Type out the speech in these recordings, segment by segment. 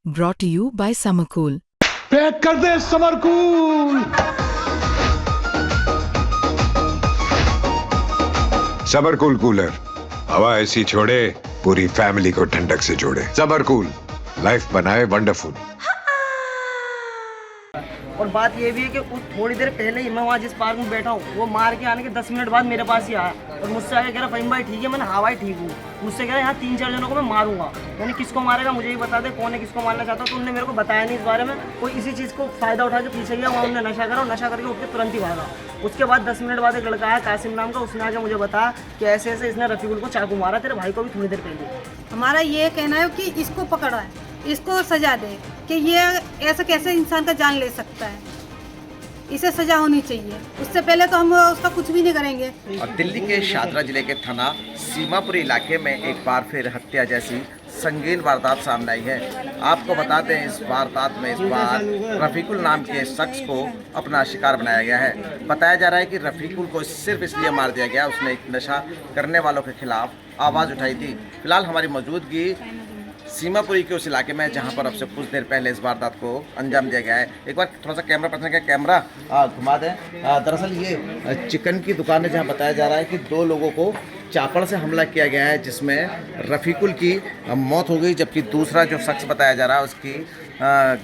brought to you by Summercool. Pack कर दे summer cool. Summer cool cooler हवा ऐसी छोड़े पूरी फैमिली को ठंडक से जोड़े। समरकूल लाइफ बनाए वंडरफुल। और बात ये भी है कि उस थोड़ी देर पहले ही मैं वहाँ जिस पार्क में बैठा हूँ वो मार के आने के 10 मिनट बाद मेरे पास ही आया और मुझसे आके कह रहा फहीम भाई ठीक है, मैंने हाँ भाई ठीक हूँ। मुझसे कह रहा यहाँ 3-4 जनों को मैं मारूंगा। मैंने किसको मारेगा मुझे ही बता दे, कौन है किसको मारना चाहता, तो उन्होंने मेरे को बताया नहीं इस बारे में। कोई इसी चीज़ को फ़ायदा उठा के पीछे गया, वहाँ उन्होंने नशा करा और नशा करके उठ के तुरंत ही भागा। उसके बाद 10 मिनट बाद एक लड़का आया कासिम नाम का, उसने आके मुझे बताया कि ऐसे ऐसे इसने रफीकुल को चाकू मारा, तेरे भाई को भी थोड़ी देर पहले। हमारा ये कहना है कि इसको पकड़ा है, इसको सजा दे कि ये ऐसा कैसे इंसान का जान ले सकता है, इसे सजा होनी चाहिए। उससे पहले तो हम उसका कुछ भी नहीं करेंगे। और दिल्ली के शादरा जिले के थाना सीमापुरी इलाके में एक बार फिर हत्या जैसी संगीन वारदात सामने आई है। आपको बता दें इस वारदात में इस बार रफीकुल नाम के शख्स को अपना शिकार बनाया गया है। बताया जा रहा है कि रफीकुल को सिर्फ इसलिए मार दिया गया उसने एक नशा करने वालों के खिलाफ आवाज़ उठाई थी। फिलहाल हमारी मौजूदगी सीमापुरी के उस इलाके में जहां पर अब से कुछ देर पहले इस वारदात को अंजाम दिया गया है। एक बार थोड़ा सा कैमरा पर्सन का कैमरा घुमा दें। दरअसल ये चिकन की दुकान है जहां बताया जा रहा है कि 2 लोगों को चापड़ से हमला किया गया है, जिसमें रफीकुल की मौत हो गई, जबकि दूसरा जो शख्स बताया जा रहा है उसकी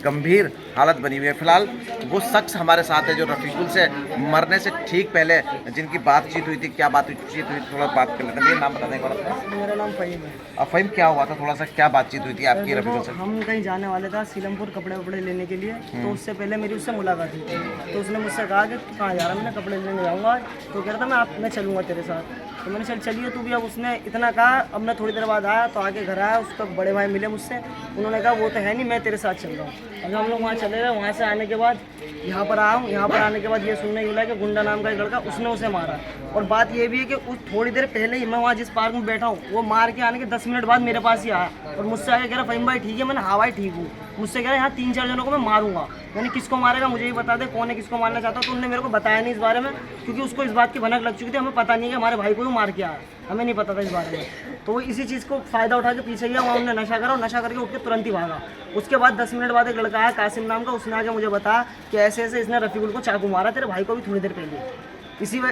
गंभीर हालत बनी हुई है। फिलहाल वो शख्स हमारे साथ है जो रफीकुल से मरने से ठीक पहले जिनकी बातचीत हुई थी। क्या बातचीत हुई थी थोड़ा बात कर लेते हैं। नाम बता दें। मेरा नाम फहीम है। फहीम, क्या हुआ था, थोड़ा सा क्या बातचीत हुई थी आपकी रफीकुल से? हम कहीं जाने वाले था सीलमपुर कपड़े वपड़े लेने के लिए, तो उससे पहले मेरी उससे मुलाकात हुई थी। तो उसने मुझसे कहा कि कहाँ जा रहा है, मैंने कपड़े लेने जाऊँगा। तो कह रहा था मैं चलूँगा तेरे साथ। तो मैंने चलिए तू भी। अब उसने इतना कहा, अब मैं थोड़ी देर बाद आया तो आके घर आया, उसका बड़े भाई मिले मुझसे, उन्होंने कहा वो तो है नहीं, मैं तेरे साथ चल रहा हूँ। अब हम लोग वहाँ चले गए। वहाँ से आने के बाद यहाँ पर आया हूँ। यहाँ पर आने के बाद ये सुनने मिला कि गुंडा नाम का एक लड़का उसने उसे मारा। और बात ये भी है कि उस थोड़ी देर पहले ही मैं वहाँ जिस पार्क में बैठा हूँ वो मार के आने के 10 मिनट बाद मेरे पास ही आया और मुझसे आके कह रहा फहीम भाई ठीक है, मैंने हाँ भाई ठीक हूँ। मुझसे कह रहा यहाँ 3-4 जनों को मैं मारूंगा। मैंने किसको मारेगा मुझे ही बता दे, कौन है किसको मारना चाहता, तो उन्होंने मेरे को बताया नहीं इस बारे में, क्योंकि उसको इस बात की भनक लग चुकी थी। हमें पता नहीं कि हमारे भाई को ही मार के आया, हमें नहीं पता था इस बारे में। तो वो इसी चीज़ को फ़ायदा उठा के पीछे गया, वहाँ उन्होंने नशा करा और नशा करके उठ के तुरंत ही भागा। उसके बाद 10 मिनट बाद एक लड़का आया कासिम नाम का, उसने आके मुझे बताया कि ऐसे ऐसे इसने रफीकुल को चाकू मारा, तेरे भाई को भी थोड़ी देर पहले।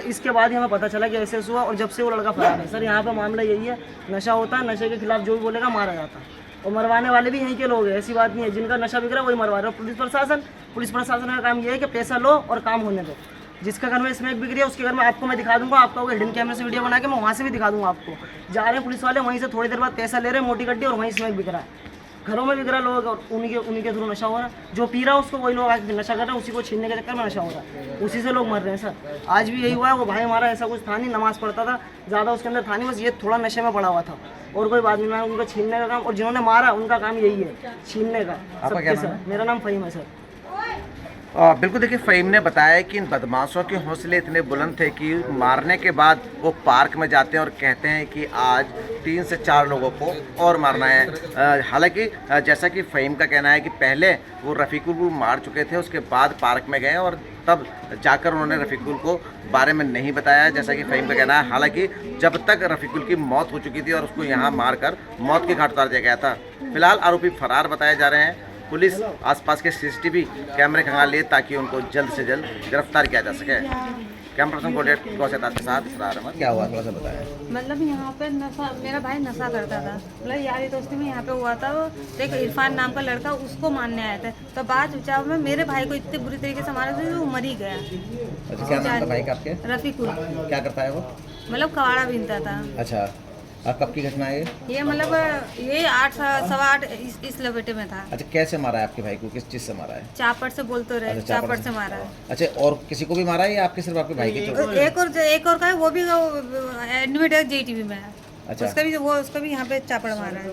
इसके बाद ही हमें पता चला कि ऐसे हुआ और जब से वो लड़का फरार है। सर यहाँ पर मामला यही है, नशा होता है, नशे के खिलाफ जो भी बोलेगा मारा जाता है। और मरवाने वाले भी यहीं के लोग हैं, ऐसी बात नहीं है। जिनका नशा बिक रहा है वही मरवा रहे हो। पुलिस प्रशासन का काम ये है कि पैसा लो और काम होने दो। जिसका घर में स्मैक बिक रही है उसके घर में आपको मैं दिखा दूंगा, आपका हिडन कैमरे से वीडियो बना के मैं वहाँ से भी दिखा दूंगा आपको। जा रहे हैं पुलिस वाले, वहीं से थोड़ी देर बाद पैसा ले रहे हैं, मोटी गड्डी, और वहीं स्मैक बिक रहा है। घरों में बिक रहा लोग और उन्हीं के थ्रू नशा हो रहा है। जो पी रहा है उसको वही लोग आके नशा कर रहे हैं, उसी को छीनने के चक्कर में नशा हो रहा है, उसी से लोग मर रहे हैं। सर आज भी यही हुआ है। वो भाई हमारा ऐसा कुछ था नहीं, नमाज़ पढ़ता था, ज़्यादा उसके अंदर था नहीं, बस ये थोड़ा नशे में पड़ा हुआ था और कोई बात नहीं। उनका छीनने का काम, और जिन्होंने मारा उनका काम यही है, छीनने का। सर मेरा नाम फहीम है सर। बिल्कुल, देखिए फहीम ने बताया कि इन बदमाशों के हौसले इतने बुलंद थे कि मारने के बाद वो पार्क में जाते हैं और कहते हैं कि आज 3 से 4 लोगों को और मारना है। हालांकि जैसा कि फहीम का कहना है कि पहले वो रफीकुल को मार चुके थे, उसके बाद पार्क में गए और तब जाकर उन्होंने रफीकुल को बारे में नहीं बताया, जैसा कि फहीम का कहना है। हालांकि जब तक रफीकुल की मौत हो चुकी थी और उसको यहाँ मारकर मौत के घाट उतार दिया गया था। फिलहाल आरोपी फरार बताए जा रहे हैं। पुलिस आसपास के सीसीटीवी कैमरे खंगाल लिए ताकि उनको जल्द से जल्द गिरफ्तार किया जा सके। कैमरा पर्सन कोऑर्डिनेटर के साथ इसरार अहमद। क्या हुआ थोड़ा सा बताया। मतलब यहाँ पे नशा, मेरा भाई नशा करता था, मतलब यारी दोस्ती में यहाँ पे हुआ था। वो एक इरफान नाम का लड़का, उसको मारने आए थे, तो बाद बचाव में मेरे भाई को इतने बुरी तरीके से मारा था वो मर ही गया। अच्छा, क्या नाम था भाई का आपके? रफीकुल। क्या करता है वो? मतलब कबाड़ा बीनता था। अच्छा, अब कब की घटना है ये? मतलब ये 8-8 इस लपेटे में था। अच्छा, कैसे मारा है आपके भाई को, किस चीज़ से मारा है? चापड़ से बोलते रहे। अच्छा, चापड़ से मारा है। अच्छा, और किसी को भी मारा है या आपके सिर्फ आपके भाई की? एक और का है, वो भी एडमिट है JTV में। अच्छा, उसका भी यहाँ पे चापड़ मारा है।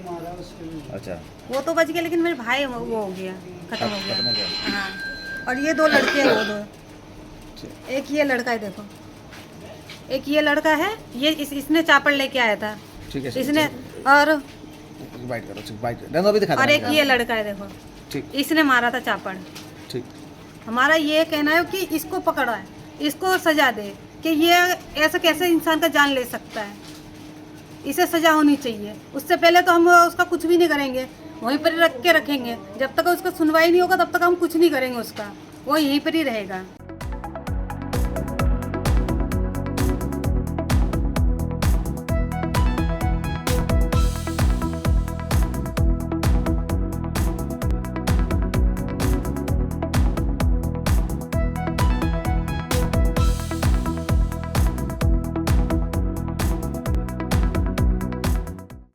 अच्छा, वो तो बच गया, लेकिन मेरे भाई वो हो गया, खत्म हो गया। हाँ, और ये 2 लड़के हैं, वो 2। एक ये लड़का है, देखो, एक ये लड़का है, ये इसने चापड़ लेके आया था। ठीक है, इसने, और बाइट करो, अभी दिखा। और एक ये लड़का है, देखो, ठीक, इसने मारा था चापड़। ठीक। हमारा ये कहना है कि इसको पकड़ा है, इसको सजा दे कि ये ऐसा कैसे इंसान का जान ले सकता है, इसे सजा होनी चाहिए। उससे पहले तो हम उसका कुछ भी नहीं करेंगे। वहीं पर ही रख के रखेंगे। जब तक उसका सुनवाई नहीं होगा तब तक हम कुछ नहीं करेंगे उसका, वो यहीं पर ही रहेगा।